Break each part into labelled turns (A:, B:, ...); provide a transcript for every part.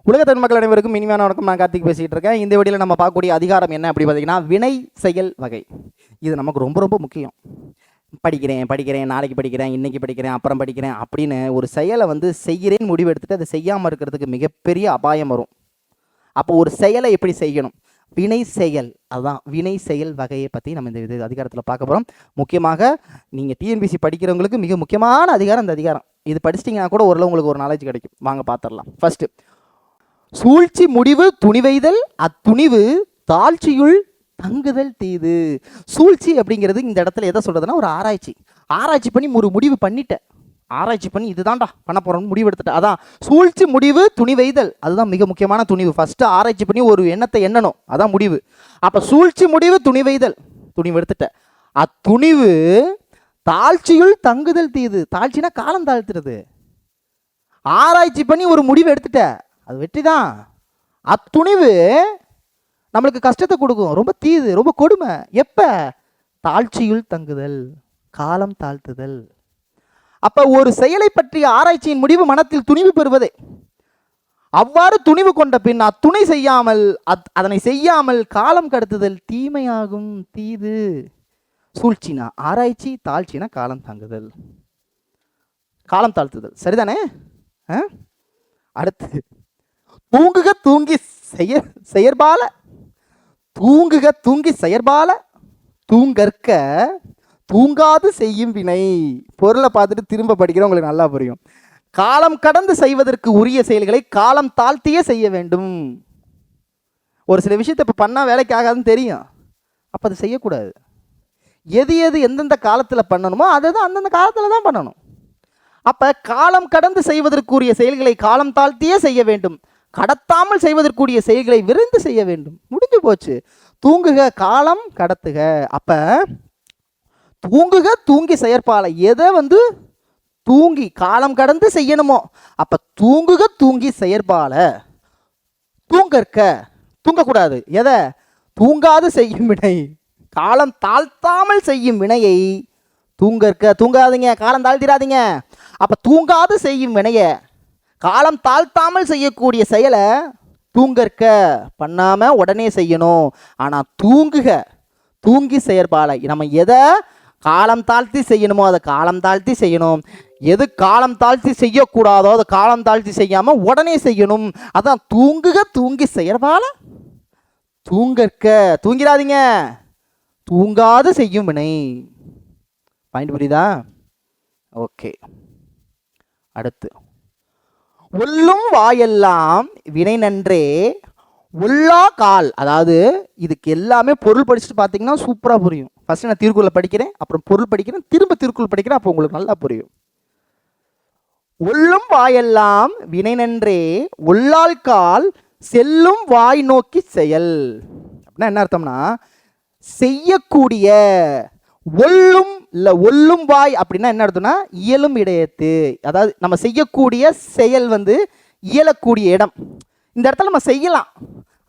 A: உலக தமிழ் மக்கள் அனைவருக்கும் இனிமையான வணக்கம். நான் கார்த்திக் பேசிகிட்டு இருக்கேன். இந்த வீடியோவில் நம்ம பார்க்கக்கூடிய அதிகாரம் என்ன அப்படி பார்த்தீங்கன்னா வினை செயல் வகை. இது நமக்கு ரொம்ப ரொம்ப முக்கியம். படிக்கிறேன் நாளைக்கு படிக்கிறேன், இன்னைக்கு படிக்கிறேன், அப்புறம் படிக்கிறேன் அப்படின்னு ஒரு செயலை செய்கிறேன்னு முடிவு எடுத்துட்டு அதை செய்யாமல் இருக்கிறதுக்கு மிகப்பெரிய அபாயம் வரும். அப்போ ஒரு செயலை எப்படி செய்யணும், வினை செயல், அதுதான் வினை செயல் வகையை பற்றி நம்ம இந்த அதிகாரத்தில் பார்க்க போகிறோம். முக்கியமாக நீங்கள் டிஎன்பிசி படிக்கிறவங்களுக்கு மிக முக்கியமான அதிகாரம் இந்த அதிகாரம். இது படிச்சிட்டிங்கன்னா கூட ஓரளவு உங்களுக்கு ஒரு நாலேஜ் கிடைக்கும். வாங்க பார்த்துடலாம். ஃபர்ஸ்ட், சூழ்ச்சி முடிவு துணிவைதல், அத்துணிவு தாழ்ச்சியுள் தங்குதல் தீது. சூழ்ச்சி அப்படிங்கிறது இந்த இடத்துல எதை சொல்றதுன்னா ஒரு ஆராய்ச்சி பண்ணி ஒரு முடிவு பண்ணிட்டேன், ஆராய்ச்சி பண்ணி இதுதான்டா பண்ண போறோம்னு முடிவு எடுத்துட்டேன். அதான் சூழ்ச்சி முடிவு துணிவைதல், அதுதான் மிக முக்கியமான துணிவு. ஃபர்ஸ்ட் ஆராய்ச்சி பண்ணி ஒரு எண்ணத்தை எண்ணணும், அதான் முடிவு. அப்ப சூழ்ச்சி முடிவு துணிவைதல், துணிவு எடுத்துட்டேன். அத்துணிவு தாழ்ச்சியுள் தங்குதல் தீது. தாழ்ச்சினா காலம் தாழ்த்துறது. ஆராய்ச்சி பண்ணி ஒரு முடிவு எடுத்துட்ட, அது வெற்றி தான். அத்துணிவு நம்மளுக்கு கஷ்டத்தை கொடுக்கும், ரொம்ப தீது, ரொம்ப கொடுமை. எப்ப? தாழ்ச்சியுள் தங்குதல், காலம் தாழ்த்துதல். அப்ப ஒரு செயலை பற்றிய ஆராய்ச்சியின் முடிவு மனத்தில் துணிவு பெறுவதே. அவ்வாறு துணிவு கொண்ட பின் அத்துணை செய்யாமல் அதனை செய்யாமல் காலம் கடத்துதல் தீமையாகும், தீது. சூழ்ச்சினா ஆராய்ச்சி, தாழ்ச்சினா காலம் தாங்குதல், காலம் தாழ்த்துதல். சரிதானே? அடுத்து, தூங்குக தூங்கி செயற்பால, தூங்குக தூங்கி செயற்பால தூங்கற்க தூங்காது செய்யும் வினை. பொருளை பார்த்துட்டு திரும்ப படிக்கிற உங்களுக்கு நல்லா புரியும். காலம் கடந்து செய்வதற்கு உரிய செயல்களை காலம் தாழ்த்தியே செய்ய வேண்டும். ஒரு சில விஷயத்தை இப்போ பண்ணால் வேலைக்கு ஆகாதுன்னு தெரியும், அப்போ அதை செய்யக்கூடாது. எது எந்தெந்த காலத்தில் பண்ணணுமோ அதை தான் அந்தந்த காலத்தில் தான் பண்ணணும். அப்போ காலம் கடந்து செய்வதற்குரிய செயல்களை காலம் தாழ்த்தியே செய்ய வேண்டும். கடத்தாமல் செய்வதற்குரிய செயல்களை விரைந்து செய்ய வேண்டும். முடிஞ்சு போச்சு. தூங்குக காலம் கடத்துக. அப்ப தூங்குக தூங்கி செயற்பால, எதை தூங்கி காலம் கடந்து செய்யணுமோ அப்ப தூங்குக தூங்கி செயற்பால. தூங்கற்க, தூங்கக்கூடாது. எதை? தூங்காது செய்யும் வினை, காலம் தாழ்த்தாமல் செய்யும் வினையை தூங்கற்க. தூங்காதீங்க, காலம் தாழ்த்திடாதீங்க. அப்ப தூங்காது செய்யும் வினைய, காலம் தாழ்த்தாமல் செய்யக்கூடிய செயலை தூங்கற்க, பண்ணாம உடனே செய்யணும். ஆனா தூங்குக தூங்கி செயற்பாலை, நம்ம எதை காலம் தாழ்த்தி செய்யணுமோ அதை காலம் தாழ்த்தி செய்யணும். எது காலம் தாழ்த்தி செய்யக்கூடாதோ அதை காலம் தாழ்த்தி செய்யாம உடனே செய்யணும். அதான் தூங்குக தூங்கி செயற்பால. தூங்கற்க, தூங்கிடாதீங்க, தூங்காது செய்யும் வினை. பாயிண்ட் புரியுதா? ஓகே. அடுத்து, ஒல்லும் வாயெல்லாம் வினை நன்றே ஒல்லா கால். அதாவது இதுக்கு எல்லாமே பொருள் படிச்சுட்டு பார்த்தீங்கன்னா சூப்பராக புரியும். ஃபர்ஸ்ட் நான் திருக்குறளை படிக்கிறேன், அப்புறம் பொருள் படிக்கிறேன், திரும்ப திருக்குறள் படிக்கிறேன், அப்போ உங்களுக்கு நல்லா புரியும். ஒல்லும் வாயெல்லாம் வினை நன்றே ஒல்லால் கால் செல்லும் வாய் நோக்கி செயல். அப்படின்னா என்ன அர்த்தம்னா, செய்யக்கூடிய ஒல்லும் இல்லை ஒல்லும் வாய் அப்படின்னா என்ன அர்த்தம்னா இயலும் இடையத்து. அதாவது நம்ம செய்யக்கூடிய செயல் இயலக்கூடிய இடம், இந்த இடத்துல நம்ம செய்யலாம்.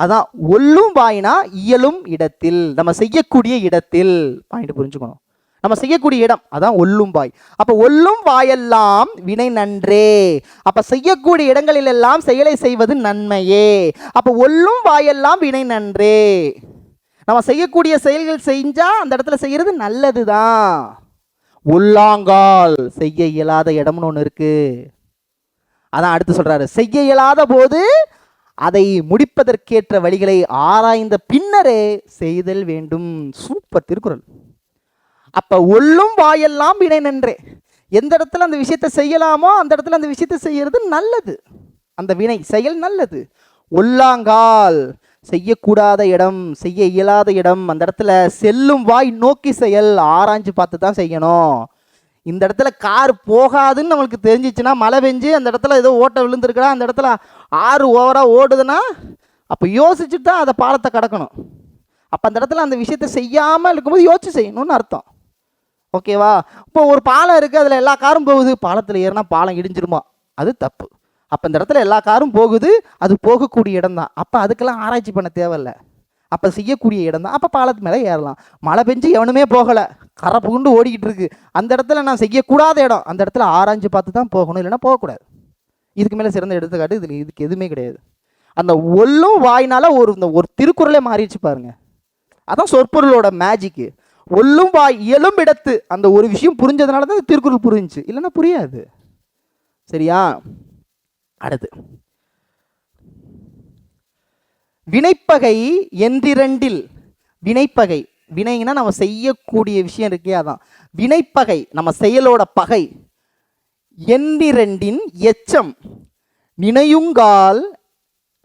A: அதான் ஒல்லும் வாய்னா இயலும் இடத்தில், நம்ம செய்யக்கூடிய இடத்தில். பாயிண்ட் புரிஞ்சுக்கணும், நம்ம செய்யக்கூடிய இடம், அதான் ஒல்லும் வாய். அப்ப ஒல்லும் வாயெல்லாம் வினை நன்றே. அப்ப செய்யக்கூடிய இடங்களில் எல்லாம் செயலை செய்வது நன்மையே. அப்ப ஒல்லும் வாயெல்லாம் வினை நன்றே, நம்ம செய்யக்கூடிய செயல்கள் செஞ்சா அந்த இடத்துல செய்யறது நல்லதுதான். உள்ளாங்கால், செய்ய இயலாத இடம்னு ஒன்று இருக்கு. அதான் அடுத்து சொல்றாரு, செய்ய இயலாத போது அதை முடிப்பதற்கேற்ற வழிகளை ஆராய்ந்த பின்னரே செய்தல் வேண்டும். சூப்பர் திருக்குறள். அப்ப ஒல்லும் வாயெல்லாம் வினை நன்றே, எந்த இடத்துல அந்த விஷயத்தை செய்யலாமோ அந்த இடத்துல அந்த விஷயத்தை செய்யறது நல்லது, அந்த வினை செயல் நல்லது. ஒல்லாங்கால், செய்யக்கூடாத இடம், செய்ய இயலாத இடம், அந்த இடத்துல செல்லும் வாய் நோக்கி செயல், ஆராய்ஞ்சு பார்த்து தான் செய்யணும். இந்த இடத்துல கார் போகாதுன்னு நம்மளுக்கு தெரிஞ்சிச்சுன்னா, மழை பெஞ்சு அந்த இடத்துல ஏதோ ஓட்டை விழுந்துருக்கா, அந்த இடத்துல ஆறு ஓவரா ஓடுதுன்னா அப்போ யோசிச்சுட்டு தான் அதை பாலத்தை கடக்கணும். அப்போ அந்த இடத்துல அந்த விஷயத்தை செய்யாமல் இருக்கும்போது யோசிச்சு செய்யணும்னு அர்த்தம். ஓகேவா? இப்போ ஒரு பாலம் இருக்குது, அதில் எல்லா காரும் போகுது, பாலத்தில் ஏறினா பாலம் இடிஞ்சிருமா, அது தப்பு. அப்போ இந்த இடத்துல எல்லா காரும் போகுது, அது போகக்கூடிய இடம் தான். அப்போ அதுக்கெல்லாம் ஆராய்ச்சி பண்ண தேவையில்லை, அப்போ செய்யக்கூடிய இடம் தான். அப்போ பாலத்து மேலே ஏறலாம். மழை பெஞ்சு எவனுமே போகலை, கரை புகுண்டு ஓடிக்கிட்டு இருக்கு, அந்த இடத்துல நான் செய்யக்கூடாத இடம், அந்த இடத்துல ஆராய்ச்சி பார்த்து தான் போகணும், இல்லைன்னா போகக்கூடாது. இதுக்கு மேலே சிறந்த எடுத்துக்காட்டு இதுக்கு எதுவுமே கிடையாது. அந்த ஒல்லும் வாய்னால ஒரு திருக்குறளே மாறிடுச்சு பாருங்க. அதான் சொற்பொருளோட மேஜிக்கு. ஒல்லும் வாய் எலும்பிடத்து அந்த ஒரு விஷயம் புரிஞ்சதுனால தான் திருக்குறள் புரிஞ்சுச்சு, இல்லைன்னா புரியாது. சரியா? அடுத்து வினைப்பகை என்றிரண்டில். வினைப்பகை, வினைங்கன்னா நம்ம செய்யக்கூடிய விஷயம் இருக்கே, அதான் வினைப்பகை, நம்ம செயலோட பகை. என்றிரண்டின் எச்சம் நினையுங்கால்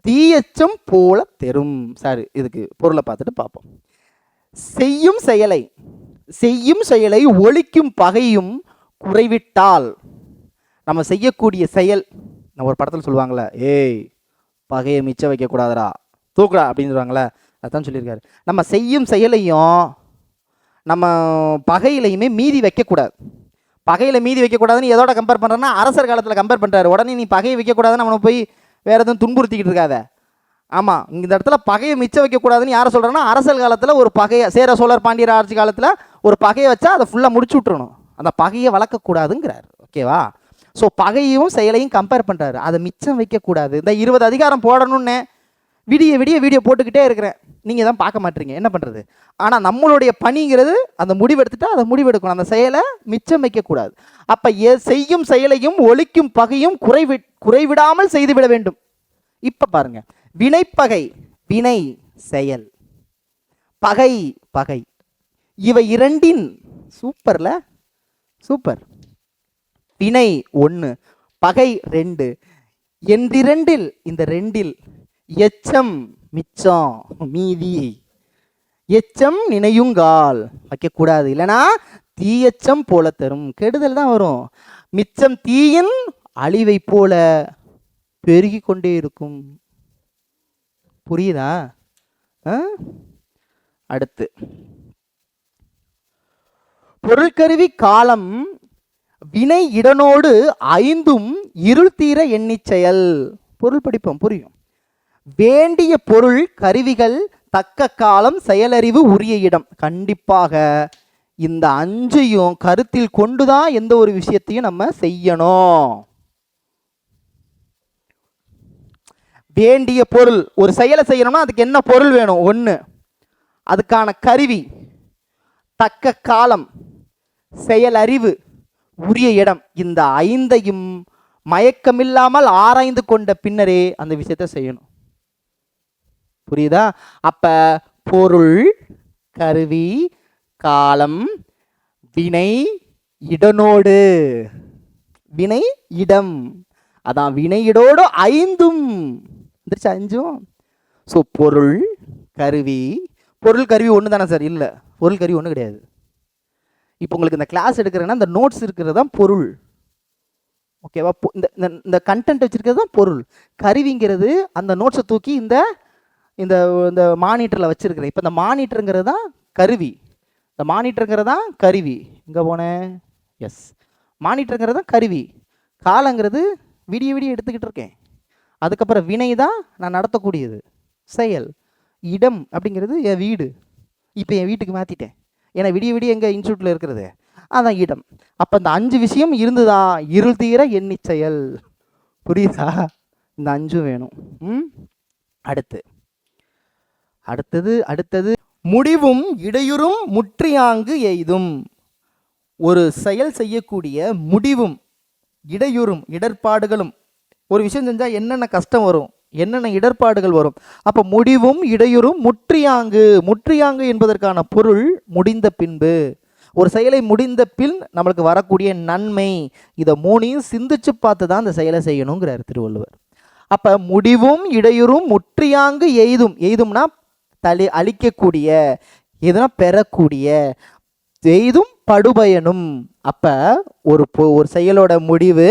A: தீயச்சம் போல தெரும். சரி, இதுக்கு பொருளை பார்த்துட்டு பார்ப்போம். செய்யும் செயலை ஒழிக்கும் பகையும் குறைவிட்டால். நம்ம செய்யக்கூடிய செயல், நம்ம ஒரு படத்தில் சொல்லுவாங்களே, ஏய் பகையை மிச்சம் வைக்கக்கூடாதரா, தூக்குடா அப்படின்னு சொல்லுவாங்களே, அதான் சொல்லியிருக்காரு. நம்ம செய்யும் செயலையும் நம்ம பகையிலையுமே மீதி வைக்கக்கூடாது. பகையில் மீதி வைக்கக்கூடாதுன்னு எதோட கம்பேர் பண்ணுறேன்னா, அரசர் காலத்தில் கம்பேர் பண்ணுறாரு. உடனே நீ பகையை வைக்கக்கூடாதுன்னு அவனை போய் வேறு எதுவும் துன்புறுத்திக்கிட்டு இருக்காத. ஆமாம், இந்த இடத்துல பகையை மிச்சம் வைக்கக்கூடாதுன்னு யாரை சொல்கிறேன்னா, அரசல் காலத்தில் ஒரு பகையை, சேர சோழர் பாண்டியர் ஆட்சி காலத்தில் ஒரு பகையை வச்சா அதை ஃபுல்லாக முடிச்சு விட்டுறணும், அந்த பகையை வளர்க்கக்கூடாதுங்கிறார். ஓகேவா? ஸோ பகையும் செயலையும் கம்பேர் பண்ணுறாரு, அதை மிச்சம் வைக்கக்கூடாது. இந்த 20 அதிகாரம் போடணும்னு விடிய வீடியோ போட்டுக்கிட்டே இருக்கிறேன், நீங்கள் தான் பார்க்க மாட்டீங்க, என்ன பண்ணுறது? ஆனால் நம்மளுடைய பணிங்கிறது அந்த முடிவெடுத்துட்டா அதை முடிவெடுக்கணும், அந்த செயலை மிச்சம் வைக்கக்கூடாது. அப்போ செய்யும் செயலையும் ஒழிக்கும் பகையும் குறைவிடாமல் செய்துவிட வேண்டும். இப்போ பாருங்க, வினைப்பகை, வினை செயல், பகை பகை, இவை இரண்டின், சூப்பர்ல சூப்பர். வினை 1, பகை 2, என்றிரண்டில், இந்த ரெண்டில் எச்சம் மிச்சம் மீதி. எச்சம் நினையுங்கால் வைக்கக்கூடாது, இல்லைனா தீயச்சம் போல தரும், கெடுதல் தான் வரும். மிச்சம் தீயின் அழிவை போல பெருகி கொண்டே இருக்கும். புரியுதா? அடுத்து பொருள்கருவி காலம் வினை இடனோடு 5ம் இருள் தீர எண்ணிச் செயல். பொருள் படிப்போம், புரியும். வேண்டிய பொருள் கருவிகள் தக்க காலம் செயலறிவு உரிய இடம். கண்டிப்பாக இந்த 5ஐயும் கருத்தில் கொண்டுதான் எந்த ஒரு விஷயத்தையும் நம்ம செய்யணும். வேண்டிய பொருள், ஒரு செயலை செய்யணும்னா அதுக்கு என்ன பொருள் வேணும்? 1, அதுக்கான கருவி, தக்க காலம், செயலறிவு, உரிய இடம். இந்த 5ஐயும் மயக்கமில்லாமல் ஆராய்ந்து கொண்ட பின்னரே அந்த விஷயத்தை செய்யணும். புரியுதா? அப்ப பொருள், கருவி, காலம், வினை இடனோடு, வினை இடம், அதான் வினையிடோடு 5ம் வந்துருச்சு, 5ம். ஸோ பொருள் கருவி, பொருள் கருவி ஒன்று தானே சார்? இல்லை, பொருள் கருவி ஒன்று கிடையாது. இப்போ உங்களுக்கு இந்த கிளாஸ் எடுக்கிறேன்னா இந்த நோட்ஸ் இருக்கிறது தான் பொருள். ஓகேவா? இந்த கண்டென்ட் வச்சிருக்கிறது தான் பொருள். கருவிங்கிறது அந்த நோட்ஸை தூக்கி இந்த இந்த இந்த மானிட்டரில் வச்சிருக்கிறேன். இப்போ இந்த மானிட்டருங்கிறது தான் கருவி, இந்த மானிட்டருங்கிறது தான் கருவி. இங்கே போனேன், எஸ், மானிட்டருங்கிறது தான் கருவி. காலங்கிறது விடிய எடுத்துக்கிட்டு இருக்கேன். அதுக்கப்புறம் வினை தான் நான் நடத்தக்கூடியது செயல். இடம் அப்படிங்கிறது என் வீடு, இப்போ என் வீட்டுக்கு மாற்றிட்டேன், ஏன்னா விடிய எங்கள் இன்ஸ்டியூட்டில் இருக்கிறது அதான் இடம். அப்போ இந்த 5 விஷயம் இருந்துதான் இருள் தீர எண்ணி செயல். புரியுதா? இந்த 5 வேணும். அடுத்தது முடிவும் இடையூறும் முற்றியாங்கு எய்தும். ஒரு செயல் செய்யக்கூடிய முடிவும் இடையூறும் இடர்பாடுகளும், ஒரு விஷயம் செஞ்சால் என்னென்ன கஷ்டம் வரும், என்னென்ன இடர்பாடுகள் வரும். அப்போ முடிவும் இடையூறும் முற்றியாங்கு என்பதற்கான பொருள் முடிந்த பின்பு, ஒரு செயலை முடிந்த பின் நம்மளுக்கு வரக்கூடிய நன்மை, இதை 3ஐயும் சிந்திச்சு பார்த்து தான் அந்த செயலை செய்யணுங்கிறார் திருவள்ளுவர். அப்போ முடிவும் இடையூறும் முற்றியாங்கு எய்தும்னா அழிக்கக்கூடிய, எதுனா பெறக்கூடிய, எய்தும் படுபயனும். அப்போ ஒரு செயலோட முடிவு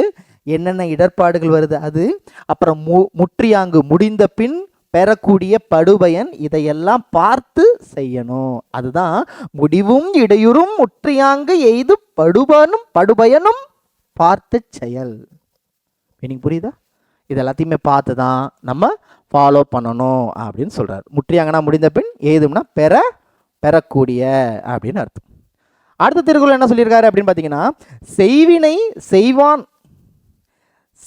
A: என்னென்ன இடர்பாடுகள் வருது அது, அப்புறம் முற்றியாங்கு முடிந்த பின் பெறக்கூடிய படுபயன், இதையெல்லாம் பார்த்து செய்யணும். அதுதான் முடிவும் இடையூறும் முற்றியாங்கு எய்து படுபயனும் பார்த்து செயல். மீனிங் புரியுதா? இது எல்லாத்தையுமே பார்த்து தான் நம்ம ஃபாலோ பண்ணணும் அப்படின்னு சொல்கிறார். முற்றியாங்கன்னா முடிந்த பின், எய்தும்னா பெறக்கூடிய அப்படின்னு அர்த்தம். அடுத்த திருக்குறள் என்ன சொல்லியிருக்காரு அப்படின்னு பார்த்தீங்கன்னா, செய்வினை செய்வான்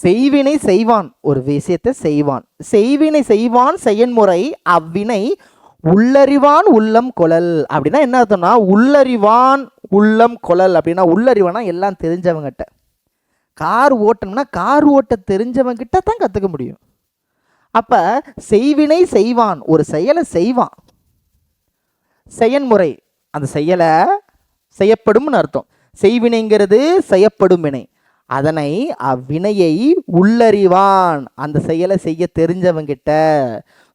A: செய்வினை செய்வான், ஒரு விஷயத்தை செய்வான். செய்வினை செய்வான் செயன்முறை அவ்வினை உள்ளறிவான் உள்ளம் கொளல். அப்படின்னா என்ன அர்த்தம்னா, உள்ளறிவான் உள்ளம் கொளல் அப்படின்னா, உள்ளறிவானா எல்லாம் தெரிஞ்சவங்கிட்ட. கார் ஓட்டணும்னா கார் ஓட்ட தெரிஞ்சவங்கிட்ட தான் கற்றுக்க முடியும். அப்போ செய்வினை செய்வான், ஒரு செயலை செய்வான். செயன்முறை, அந்த செயலை செய்யப்படும்னு அர்த்தம். செய்வினைங்கிறது செய்யப்படும் வினை. அதனை அவ்வினையை உள்ளறிவான், அந்த செயலை செய்ய தெரிஞ்சவங்கிட்ட.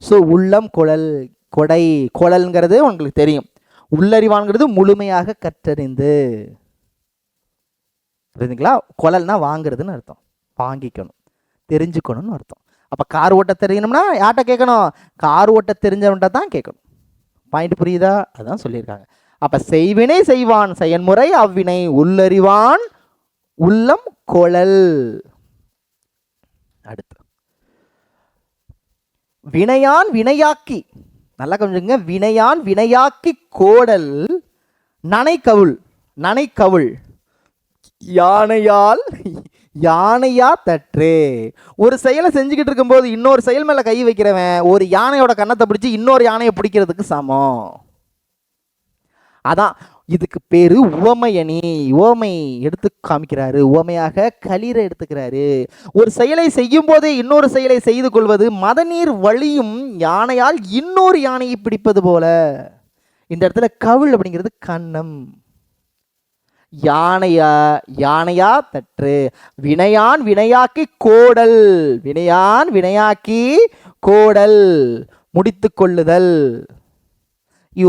A: ஸோ உள்ளம் கொளல், கொடை கொளல்ங்கிறது உங்களுக்கு தெரியும். உள்ளறிவான்ங்கிறது முழுமையாக கற்றறிந்து. புரியுதுங்களா? கொளல்னா வாங்குறதுன்னு அர்த்தம், வாங்கிக்கணும், தெரிஞ்சுக்கணும்னு அர்த்தம். அப்போ கார் ஓட்ட தெரியணும்னா யார்கிட்ட கேட்கணும்? கார் ஓட்ட தெரிஞ்சவன்கிட்ட தான் கேட்கணும். பாயிண்ட் புரியுதா? அதான் சொல்லியிருக்காங்க. அப்போ செய்வினை செய்வான் செயன்முறை அவ்வினை உள்ளறிவான் உள்ளம் கொளல். அடுத்து வினையான் வினையாக்கி, நல்லா கொஞ்சங்க, வினையான் வினையாக்கி கோடல் நனைக்கவுள். நனைக்கவுள் யானையால் யானையா தற்றே. ஒரு செயலை செஞ்சுக்கிட்டு இருக்கும்போது இன்னொரு செயல் மேல கை வைக்கிறவன் ஒரு யானையோட கன்னத்தை பிடிச்சி இன்னொரு யானையை பிடிக்கிறதுக்கு சமம். அதான் இதுக்கு பேரு உவமையணி. உவமை எடுத்து காமிக்கிறாரு, உவமையாக களிர எடுத்துக்கிறாரு. ஒரு செயலை செய்யும் போதே இன்னொரு செயலை செய்து கொள்வது மதநீர் வழியும் யானையால் இன்னொரு யானையை பிடிப்பது போல. இந்த இடத்துல கவுள் அப்படிங்கிறது கன்னம். யானையா யானையா தற்று. வினையான் வினையாக்கி கோடல், வினையான் வினையாக்கி கோடல் முடித்து கொள்ளுதல்.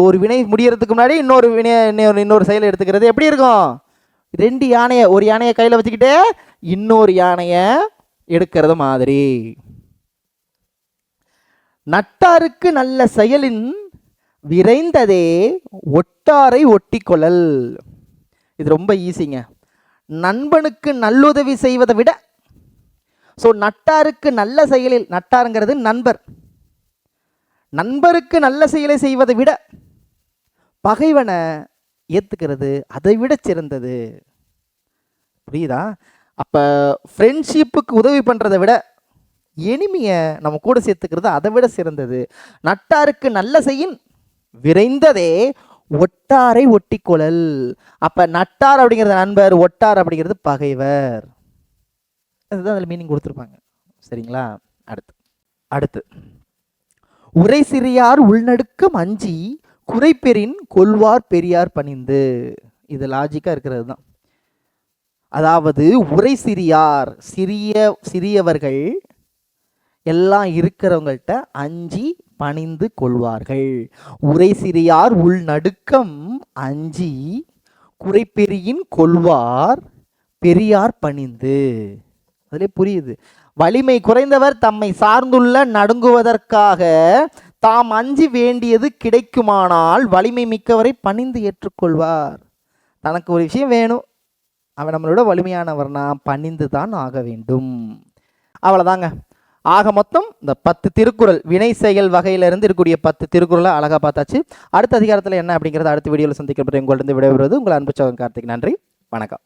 A: ஒரு வினை முடியறதுக்கு முன்னாடி இன்னொரு வினை இன்னொரு செயலை எடுத்துக்கிறது எப்படி இருக்கும்? ரெண்டு யானையை, ஒரு யானையை கையில் வச்சுக்கிட்டு இன்னொரு யானையை எடுக்கிறது மாதிரி. நட்டாருக்கு நல்ல செயலின் விரைந்ததே ஒட்டாரை ஒட்டி கொள்ளல். இது ரொம்ப ஈஸிங்க. நண்பனுக்கு நல்லுதவி செய்வதை விட, ஸோ நட்டாருக்கு நல்ல செயலில், நட்டாருங்கிறது நண்பர், நண்பருக்கு நல்ல செயலை செய்வதை விட பகைவனை ஏற்றுக்கிறது அதை விட சிறந்தது. புரியுதா? அப்போ ஃப்ரெண்ட்ஷிப்புக்கு உதவி பண்ணுறதை விட எனிமியை நம்ம கூட சேர்த்துக்கிறது அதை விட சிறந்தது. நட்டாருக்கு நல்ல செய்யின் விரைந்ததே ஒட்டாரை ஒட்டி கொள்ளல். அப்போ நட்டார் அப்படிங்கிறது நண்பர், ஒட்டார் அப்படிங்கிறது பகைவர். அதுதான் அதில் மீனிங் கொடுத்துருப்பாங்க. சரிங்களா? அடுத்து உரை சிறியார் உள்நடுக்கம் அஞ்சி குறைப்பெறின் கொள்வார் பெரியார் பணிந்து. இது லாஜிக்காக இருக்கிறது தான். அதாவது உரை சிறியார், சிறியவர்கள் எல்லாம் இருக்கிறவங்கள்ட்ட அஞ்சி பணிந்து கொள்வார்கள். உரை சிறியார் உள் நடுக்கம் அஞ்சி குறைப்பெரியின் கொள்வார் பெரியார் பணிந்து. அதிலே புரியுது. வலிமை குறைந்தவர் தம்மை சார்ந்துள்ள நடுங்குவதற்காக தாம் அஞ்சி வேண்டியது கிடைக்குமானால் வலிமை மிக்கவரை பணிந்து ஏற்றுக்கொள்வார். தனக்கு ஒரு விஷயம் வேணும், அவன் நம்மளோட வலிமையானவர்னா பணிந்து தான் ஆக வேண்டும். அவ்வளோதாங்க. ஆக மொத்தம் இந்த 10 திருக்குறள் வினை செயல் வகையிலிருந்து இருக்கக்கூடிய 10 திருக்குறளை அழகாக பார்த்தாச்சு. அடுத்த அதிகாரத்தில் என்ன அப்படிங்கிறத அடுத்த வீடியோவில் சந்திக்கப்பட்டு உங்களிடம் விடைபெறுவது உங்கள் அன்பு சகோதரன் கார்த்திக். நன்றி, வணக்கம்.